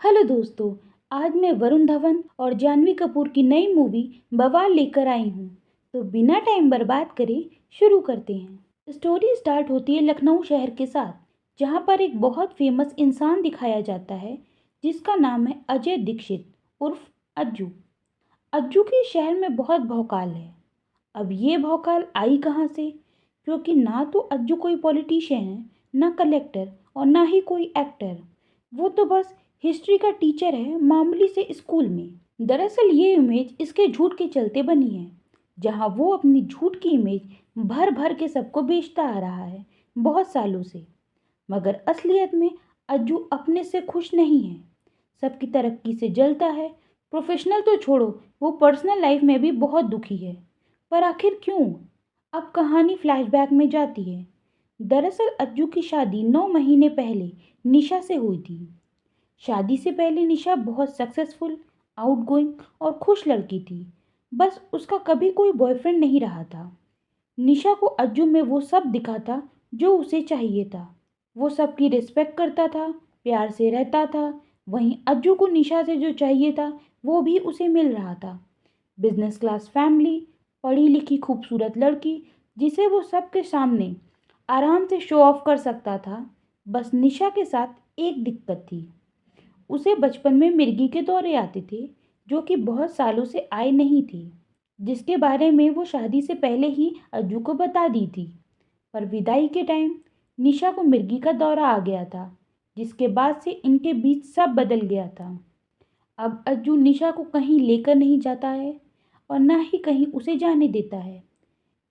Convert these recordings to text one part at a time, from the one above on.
Hello दोस्तों। आज मैं वरुण धवन और जानवी कपूर की नई मूवी बवाल लेकर आई हूँ। तो बिना टाइम बर्बाद करे शुरू करते हैं। स्टोरी स्टार्ट होती है लखनऊ शहर के साथ, जहाँ पर एक बहुत फेमस इंसान दिखाया जाता है जिसका नाम है अजय दीक्षित उर्फ अज्जू। अज्जू के शहर में बहुत भौकाल है। अब ये भौकाल आई कहाँ से? क्योंकि ना तो अज्जू कोई पॉलिटिशियन है, ना कलेक्टर और ना ही कोई एक्टर। वो तो बस हिस्ट्री का टीचर है मामूली से स्कूल में। दरअसल ये इमेज इसके झूठ के चलते बनी है, जहाँ वो अपनी झूठ की इमेज भर भर के सबको बेचता आ रहा है बहुत सालों से। मगर असलियत में अज्जू अपने से खुश नहीं है, सबकी तरक्की से जलता है। प्रोफेशनल तो छोड़ो, वो पर्सनल लाइफ में भी बहुत दुखी है। पर आखिर क्यों? अब कहानी फ्लैशबैक में जाती है। दरअसल अज्जू की शादी 9 महीने पहले निशा से हुई थी। शादी से पहले निशा बहुत सक्सेसफुल, आउटगोइंग और खुश लड़की थी। बस उसका कभी कोई बॉयफ्रेंड नहीं रहा था। निशा को अज्जू में वो सब दिखा था जो उसे चाहिए था। वो सबकी रिस्पेक्ट करता था, प्यार से रहता था। वहीं अज्जू को निशा से जो चाहिए था वो भी उसे मिल रहा था। बिजनेस क्लास फैमिली, पढ़ी लिखी खूबसूरत लड़की जिसे वो सबके सामने आराम से शो ऑफ कर सकता था। बस निशा के साथ एक दिक्कत थी। उसे बचपन में मिर्गी के दौरे आते थे, जो कि बहुत सालों से आए नहीं थे, जिसके बारे में वो शादी से पहले ही अज्जू को बता दी थी। पर विदाई के टाइम निशा को मिर्गी का दौरा आ गया था, जिसके बाद से इनके बीच सब बदल गया था। अब अज्जू निशा को कहीं लेकर नहीं जाता है और ना ही कहीं उसे जाने देता है,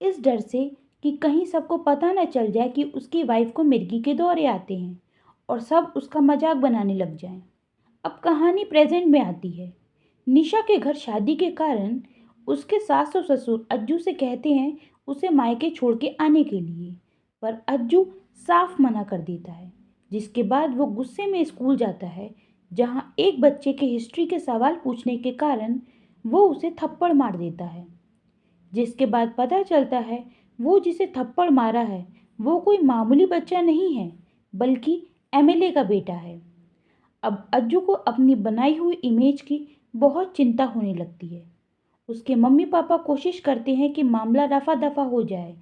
इस डर से कि कहीं सबको पता न चल जाए कि उसकी वाइफ को मिर्गी के दौरे आते हैं और सब उसका मजाक बनाने लग जाएं। अब कहानी प्रेजेंट में आती है। निशा के घर शादी के कारण उसके सास और ससुर अज्जू से कहते हैं उसे मायके छोड़ के आने के लिए, पर अज्जू साफ मना कर देता है। जिसके बाद वो गुस्से में स्कूल जाता है, जहां एक बच्चे के हिस्ट्री के सवाल पूछने के कारण वो उसे थप्पड़ मार देता है। जिसके बाद पता चलता है वो जिसे थप्पड़ मारा है वो कोई मामूली बच्चा नहीं है, बल्कि एमएलए का बेटा है। अब अज्जू को अपनी बनाई हुई इमेज की बहुत चिंता होने लगती है। उसके मम्मी पापा कोशिश करते हैं कि मामला रफा दफा हो जाए,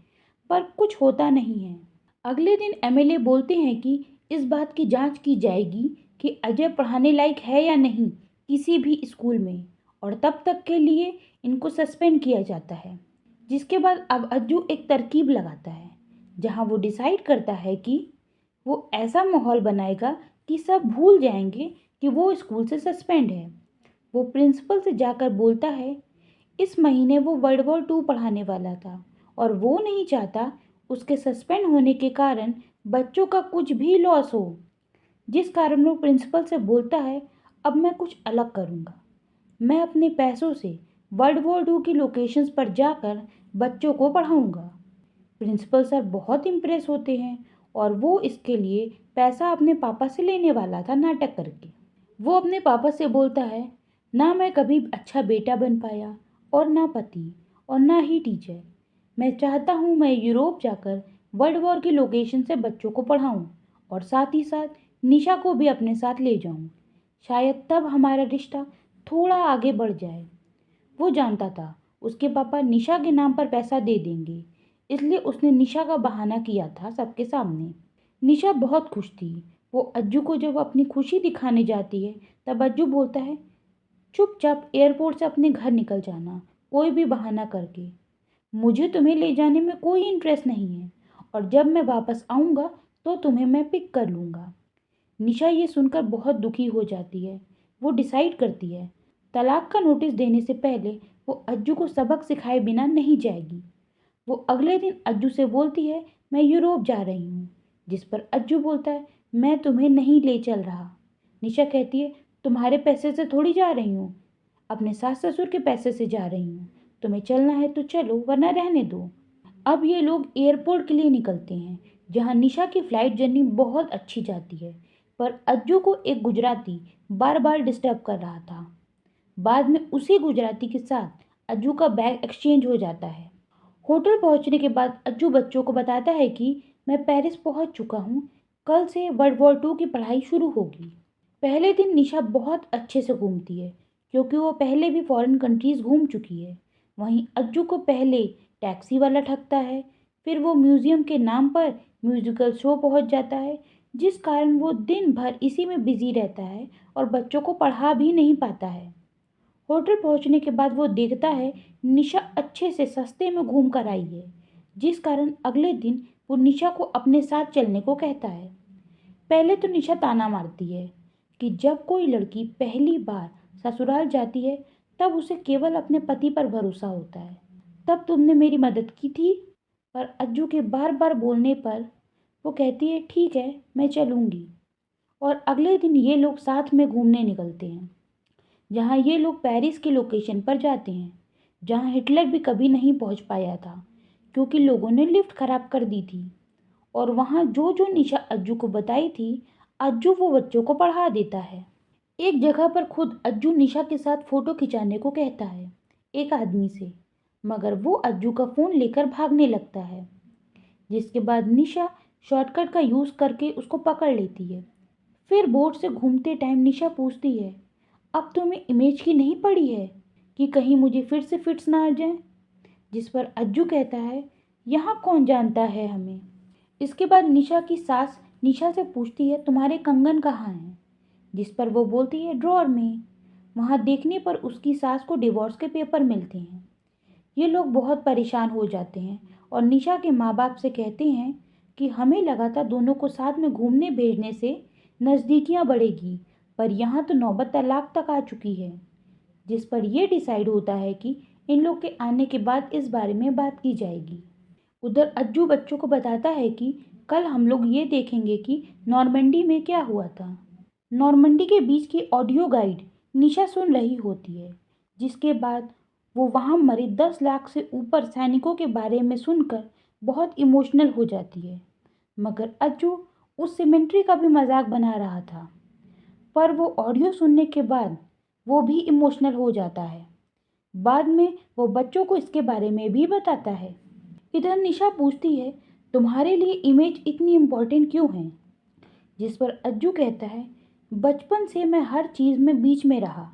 पर कुछ होता नहीं है। अगले दिन एमएलए बोलते हैं कि इस बात की जांच की जाएगी कि अजय पढ़ाने लायक है या नहीं किसी भी स्कूल में, और तब तक के लिए इनको सस्पेंड किया जाता है। जिसके बाद अब अज्जू एक तरकीब लगाता है, जहां वो डिसाइड करता है कि वो ऐसा माहौल बनाएगा कि सब भूल जाएंगे कि वो स्कूल से सस्पेंड है। वो प्रिंसिपल से जाकर बोलता है इस महीने वो वर्ल्ड वॉर 2 पढ़ाने वाला था और वो नहीं चाहता उसके सस्पेंड होने के कारण बच्चों का कुछ भी लॉस हो। जिस कारण वो प्रिंसिपल से बोलता है अब मैं कुछ अलग करूँगा। मैं अपने पैसों से वर्ल्ड वॉर 2 की लोकेशंस पर जाकर बच्चों को पढ़ाऊँगा। प्रिंसिपल सर बहुत इम्प्रेस होते हैं और वो इसके लिए पैसा अपने पापा से लेने वाला था नाटक करके। वो अपने पापा से बोलता है ना मैं कभी अच्छा बेटा बन पाया, और ना पति, और ना ही टीचर। मैं चाहता हूँ मैं यूरोप जाकर वर्ल्ड वॉर की लोकेशन से बच्चों को पढ़ाऊँ और साथ ही साथ निशा को भी अपने साथ ले जाऊँ। शायद तब हमारा रिश्ता थोड़ा आगे बढ़ जाए। वो जानता था उसके पापा निशा के नाम पर पैसा दे देंगे, इसलिए उसने निशा का बहाना किया था सबके सामने। निशा बहुत खुश थी। वो अज्जू को जब अपनी खुशी दिखाने जाती है तब अज्जू बोलता है चुपचाप एयरपोर्ट से अपने घर निकल जाना, कोई भी बहाना करके। मुझे तुम्हें ले जाने में कोई इंटरेस्ट नहीं है, और जब मैं वापस आऊँगा तो तुम्हें मैं पिक कर लूँगा। निशा ये सुनकर बहुत दुखी हो जाती है। वो डिसाइड करती है तलाक का नोटिस देने से पहले वो अज्जू को सबक सिखाए बिना नहीं जाएगी। वो अगले दिन अज्जू से बोलती है मैं यूरोप जा रही हूँ, जिस पर अज्जू बोलता है मैं तुम्हें नहीं ले चल रहा। निशा कहती है तुम्हारे पैसे से थोड़ी जा रही हूँ, अपने सास ससुर के पैसे से जा रही हूँ। तुम्हें चलना है तो चलो वरना रहने दो। अब ये लोग एयरपोर्ट के लिए निकलते हैं, जहाँ निशा की फ्लाइट जर्नी बहुत अच्छी जाती है, पर अज्जू को एक गुजराती बार बार डिस्टर्ब कर रहा था। बाद में उसी गुजराती के साथ अज्जू का बैग एक्सचेंज हो जाता है। होटल पहुंचने के बाद अज्जू बच्चों को बताता है कि मैं पेरिस पहुंच चुका हूं, कल से वर्ल्ड वॉर 2 की पढ़ाई शुरू होगी। पहले दिन निशा बहुत अच्छे से घूमती है क्योंकि वो पहले भी फॉरेन कंट्रीज घूम चुकी है। वहीं अज्जू को पहले टैक्सी वाला ठगता है, फिर वो म्यूजियम के नाम पर म्यूजिकल शो पहुंच जाता है, जिस कारण वो दिन भर इसी में बिजी रहता है और बच्चों को पढ़ा भी नहीं पाता है। होटल पहुंचने के बाद वो देखता है निशा अच्छे से सस्ते में घूम कर आई है, जिस कारण अगले दिन वो निशा को अपने साथ चलने को कहता है। पहले तो निशा ताना मारती है कि जब कोई लड़की पहली बार ससुराल जाती है तब उसे केवल अपने पति पर भरोसा होता है। तब तुमने मेरी मदद की थी। पर अज्जू के बार बार बोलने पर वो कहती है ठीक है मैं चलूंगी। और अगले दिन ये लोग साथ में घूमने निकलते हैं, जहाँ ये लोग पेरिस की लोकेशन पर जाते हैं, जहाँ हिटलर भी कभी नहीं पहुँच पाया था क्योंकि लोगों ने लिफ्ट खराब कर दी थी। और वहाँ जो जो निशा अज्जू को बताई थी, अज्जू वो बच्चों को पढ़ा देता है। एक जगह पर खुद अज्जू निशा के साथ फोटो खिंचाने को कहता है एक आदमी से, मगर वो अज्जू का फ़ोन लेकर भागने लगता है, जिसके बाद निशा शॉर्टकट का यूज़ करके उसको पकड़ लेती है। फिर बोट से घूमते टाइम निशा पूछती है अब तुम्हें इमेज की नहीं पड़ी है कि कहीं मुझे फिर से फिट्स ना आ जाए, जिस पर अज्जू कहता है यहाँ कौन जानता है हमें। इसके बाद निशा की सास निशा से पूछती है तुम्हारे कंगन कहाँ हैं, जिस पर वो बोलती है ड्रॉअर में। वहाँ देखने पर उसकी सास को डिवोर्स के पेपर मिलते हैं। ये लोग बहुत परेशान हो जाते हैं और निशा के माँ बाप से कहते हैं कि हमें लगा था दोनों को साथ में घूमने भेजने से नज़दीकियाँ बढ़ेगी, पर यहाँ तो नौबत तलाक तक आ चुकी है। जिस पर यह डिसाइड होता है कि इन लोग के आने के बाद इस बारे में बात की जाएगी। उधर अज्जू बच्चों को बताता है कि कल हम लोग ये देखेंगे कि नॉर्मंडी में क्या हुआ था। नॉर्मंडी के बीच की ऑडियो गाइड निशा सुन रही होती है, जिसके बाद वो वहाँ मरे 10 लाख से ऊपर सैनिकों के बारे में सुनकर बहुत इमोशनल हो जाती है। मगर अज्जू उस सिमेंट्री का भी मजाक बना रहा था, पर वो ऑडियो सुनने के बाद वो भी इमोशनल हो जाता है। बाद में वो बच्चों को इसके बारे में भी बताता है। इधर निशा पूछती है तुम्हारे लिए इमेज इतनी इम्पोर्टेंट क्यों है, जिस पर अज्जू कहता है बचपन से मैं हर चीज़ में बीच में रहा,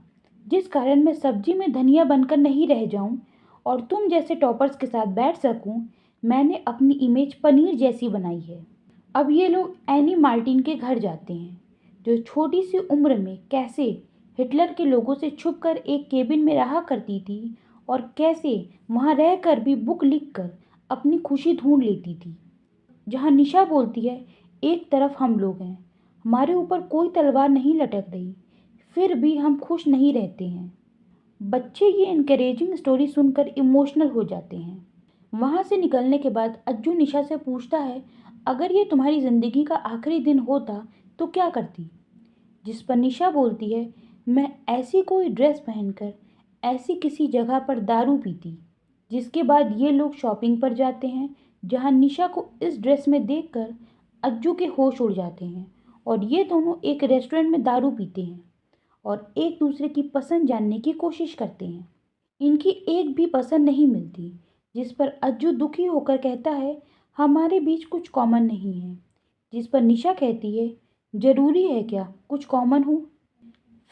जिस कारण मैं सब्जी में धनिया बनकर नहीं रह जाऊं और तुम जैसे टॉपर्स के साथ बैठ सकूं। मैंने अपनी इमेज पनीर जैसी बनाई है। अब ये लोग एनी मार्टिन के घर जाते हैं, जो छोटी सी उम्र में कैसे हिटलर के लोगों से छुपकर एक केबिन में रहा करती थी और कैसे वहाँ रहकर भी बुक लिखकर अपनी खुशी ढूंढ लेती थी। जहाँ निशा बोलती है एक तरफ हम लोग हैं, हमारे ऊपर कोई तलवार नहीं लटक रही, फिर भी हम खुश नहीं रहते हैं। बच्चे ये इनकरेजिंग स्टोरी सुनकर इमोशनल हो जाते हैं। वहाँ से निकलने के बाद अज्जू निशा से पूछता है अगर ये तुम्हारी ज़िंदगी का आखिरी दिन होता तो क्या करती, जिस पर निशा बोलती है मैं ऐसी कोई ड्रेस पहनकर ऐसी किसी जगह पर दारू पीती। जिसके बाद ये लोग शॉपिंग पर जाते हैं, जहाँ निशा को इस ड्रेस में देखकर अज्जू के होश उड़ जाते हैं और ये दोनों एक रेस्टोरेंट में दारू पीते हैं और एक दूसरे की पसंद जानने की कोशिश करते हैं। इनकी एक भी पसंद नहीं मिलती, जिस पर अज्जू दुखी होकर कहता है हमारे बीच कुछ कॉमन नहीं है, जिस पर निशा कहती है जरूरी है क्या कुछ कॉमन हो।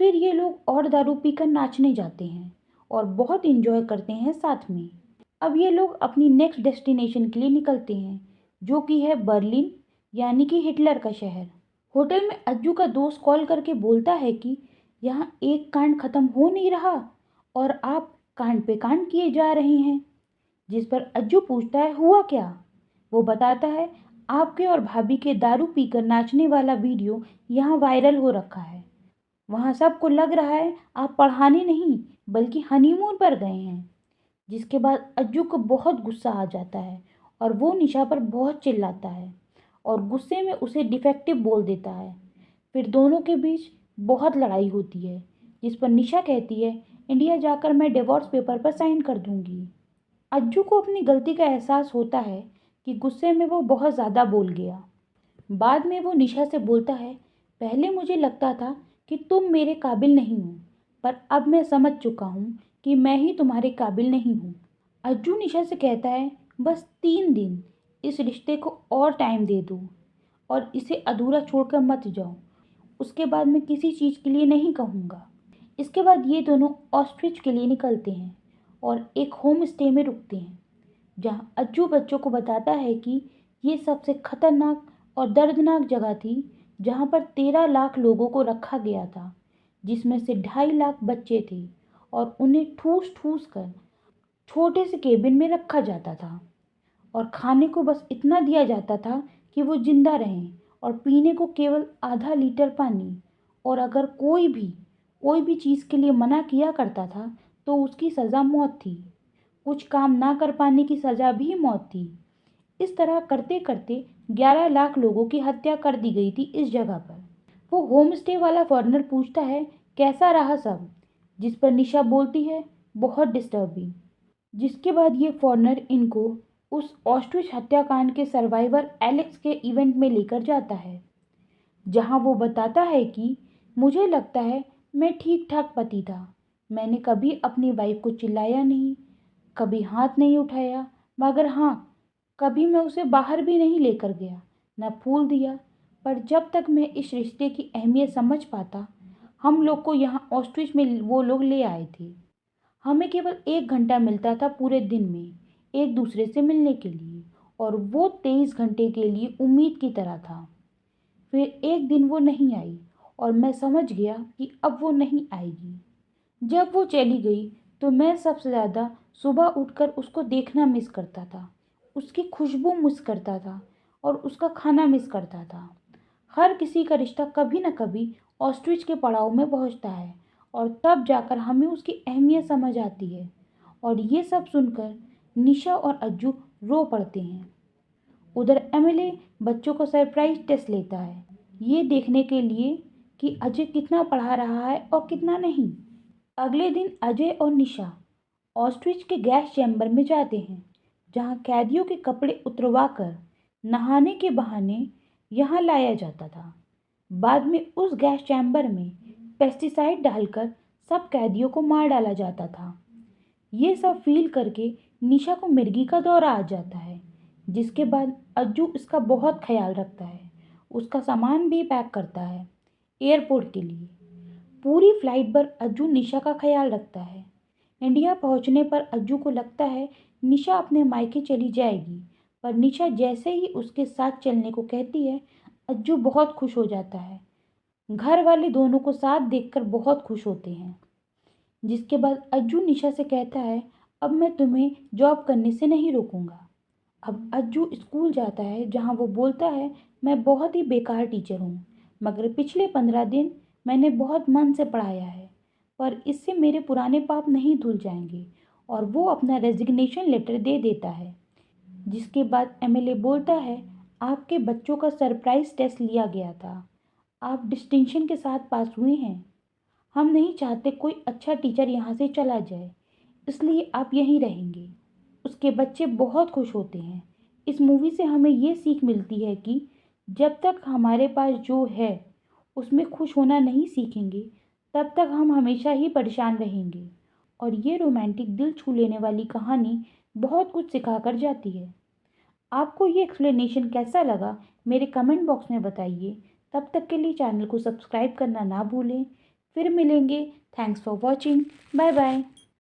फिर ये लोग और दारू पीकर नाचने जाते हैं और बहुत इंजॉय करते हैं साथ में। अब ये लोग अपनी नेक्स्ट डेस्टिनेशन के लिए निकलते हैं, जो कि है बर्लिन, यानी कि हिटलर का शहर। होटल में अज्जू का दोस्त कॉल करके बोलता है कि यहाँ एक कांड खत्म हो नहीं रहा और आप कांड पे कांड किए जा रहे हैं। जिस पर अज्जू पूछता है हुआ क्या। वो बताता है आपके और भाभी के दारू पीकर नाचने वाला वीडियो यहाँ वायरल हो रखा है। वहाँ सबको लग रहा है आप पढ़ाने नहीं बल्कि हनीमून पर गए हैं। जिसके बाद अज्जू को बहुत गुस्सा आ जाता है और वो निशा पर बहुत चिल्लाता है और गुस्से में उसे डिफेक्टिव बोल देता है। फिर दोनों के बीच बहुत लड़ाई होती है, जिस पर निशा कहती है इंडिया जाकर मैं डिवोर्स पेपर पर साइन कर दूंगी। अज्जू को अपनी गलती का एहसास होता है कि गुस्से में वो बहुत ज़्यादा बोल गया। बाद में वो निशा से बोलता है पहले मुझे लगता था कि तुम मेरे काबिल नहीं हो, पर अब मैं समझ चुका हूँ कि मैं ही तुम्हारे काबिल नहीं हूँ। अज्जू निशा से कहता है बस 3 दिन इस रिश्ते को और टाइम दे दो और इसे अधूरा छोड़कर मत जाओ। उसके बाद मैं किसी चीज़ के लिए नहीं कहूँगा। इसके बाद ये दोनों ऑस्ट्रिच के लिए निकलते हैं और एक होम स्टे में रुकते हैं, जहाँ अज्जू बच्चों को बताता है कि ये सबसे खतरनाक और दर्दनाक जगह थी, जहाँ पर 13 लाख लोगों को रखा गया था, जिसमें से 2.5 लाख बच्चे थे और उन्हें ठूस ठूस कर छोटे से केबिन में रखा जाता था और खाने को बस इतना दिया जाता था कि वो जिंदा रहें, और पीने को केवल आधा लीटर पानी। और अगर कोई भी चीज़ के लिए मना किया करता था तो उसकी सज़ा मौत थी। कुछ काम ना कर पाने की सज़ा भी मौत थी। इस तरह करते करते 11 लाख लोगों की हत्या कर दी गई थी इस जगह पर। वो होम स्टे वाला फॉरेनर पूछता है, कैसा रहा सब? जिस पर निशा बोलती है, बहुत डिस्टर्बिंग। जिसके बाद ये फॉरेनर इनको उस ऑस्ट्रिच हत्याकांड के सर्वाइवर एलेक्स के इवेंट में लेकर जाता है, जहां वो बताता है कि मुझे लगता है मैं ठीक ठाक पति था। मैंने कभी अपनी वाइफ को चिल्लाया नहीं, कभी हाथ नहीं उठाया, मगर हाँ, कभी मैं उसे बाहर भी नहीं लेकर गया, न फूल दिया। पर जब तक मैं इस रिश्ते की अहमियत समझ पाता, हम लोग को यहाँ ऑस्ट्रिच में वो लोग ले आए थे। हमें केवल 1 घंटा मिलता था पूरे दिन में एक दूसरे से मिलने के लिए, और वो 23 घंटे के लिए उम्मीद की तरह था। फिर एक दिन वो नहीं आई और मैं समझ गया कि अब वो नहीं आएगी। जब वो चली गई तो मैं सबसे ज़्यादा सुबह उठकर उसको देखना मिस करता था, उसकी खुशबू मिस करता था और उसका खाना मिस करता था। हर किसी का रिश्ता कभी न कभी ऑस्ट्रिच के पड़ाव में पहुंचता है, और तब जाकर हमें उसकी अहमियत समझ आती है। और ये सब सुनकर निशा और अज्जू रो पड़ते हैं। उधर एमिली बच्चों को सरप्राइज टेस्ट लेता है, ये देखने के लिए कि अजय कितना पढ़ा रहा है और कितना नहीं। अगले दिन अजय और निशा ऑस्ट्रिच के गैस चैम्बर में जाते हैं, जहां कैदियों के कपड़े उतरवाकर नहाने के बहाने यहाँ लाया जाता था। बाद में उस गैस चैम्बर में पेस्टिसाइड डालकर सब कैदियों को मार डाला जाता था। ये सब फील करके निशा को मिर्गी का दौरा आ जाता है, जिसके बाद अज्जू इसका बहुत ख्याल रखता है, उसका सामान भी पैक करता है एयरपोर्ट के लिए। पूरी फ्लाइट पर अज्जू निशा का ख्याल रखता है। इंडिया पहुंचने पर अज्जू को लगता है निशा अपने मायके चली जाएगी, पर निशा जैसे ही उसके साथ चलने को कहती है, अज्जू बहुत खुश हो जाता है। घर वाले दोनों को साथ देखकर बहुत खुश होते हैं। जिसके बाद अज्जू निशा से कहता है, अब मैं तुम्हें जॉब करने से नहीं रोकूंगा। अब अज्जू स्कूल जाता है, जहाँ वो बोलता है, मैं बहुत ही बेकार टीचर हूँ, मगर पिछले 15 दिन मैंने बहुत मन से पढ़ाया है, पर इससे मेरे पुराने पाप नहीं धुल जाएंगे। और वो अपना रेजिग्नेशन लेटर दे देता है। जिसके बाद एमएलए बोलता है, आपके बच्चों का सरप्राइज टेस्ट लिया गया था, आप डिस्टिंक्शन के साथ पास हुए हैं। हम नहीं चाहते कोई अच्छा टीचर यहाँ से चला जाए, इसलिए आप यहीं रहेंगे। उसके बच्चे बहुत खुश होते हैं। इस मूवी से हमें ये सीख मिलती है कि जब तक हमारे पास जो है उसमें खुश होना नहीं सीखेंगे, तब तक हम हमेशा ही परेशान रहेंगे। और ये रोमांटिक दिल छू लेने वाली कहानी बहुत कुछ सिखा कर जाती है। आपको ये एक्सप्लेनेशन कैसा लगा, मेरे कमेंट बॉक्स में बताइए। तब तक के लिए चैनल को सब्सक्राइब करना ना भूलें। फिर मिलेंगे। Thanks for watching. Bye bye.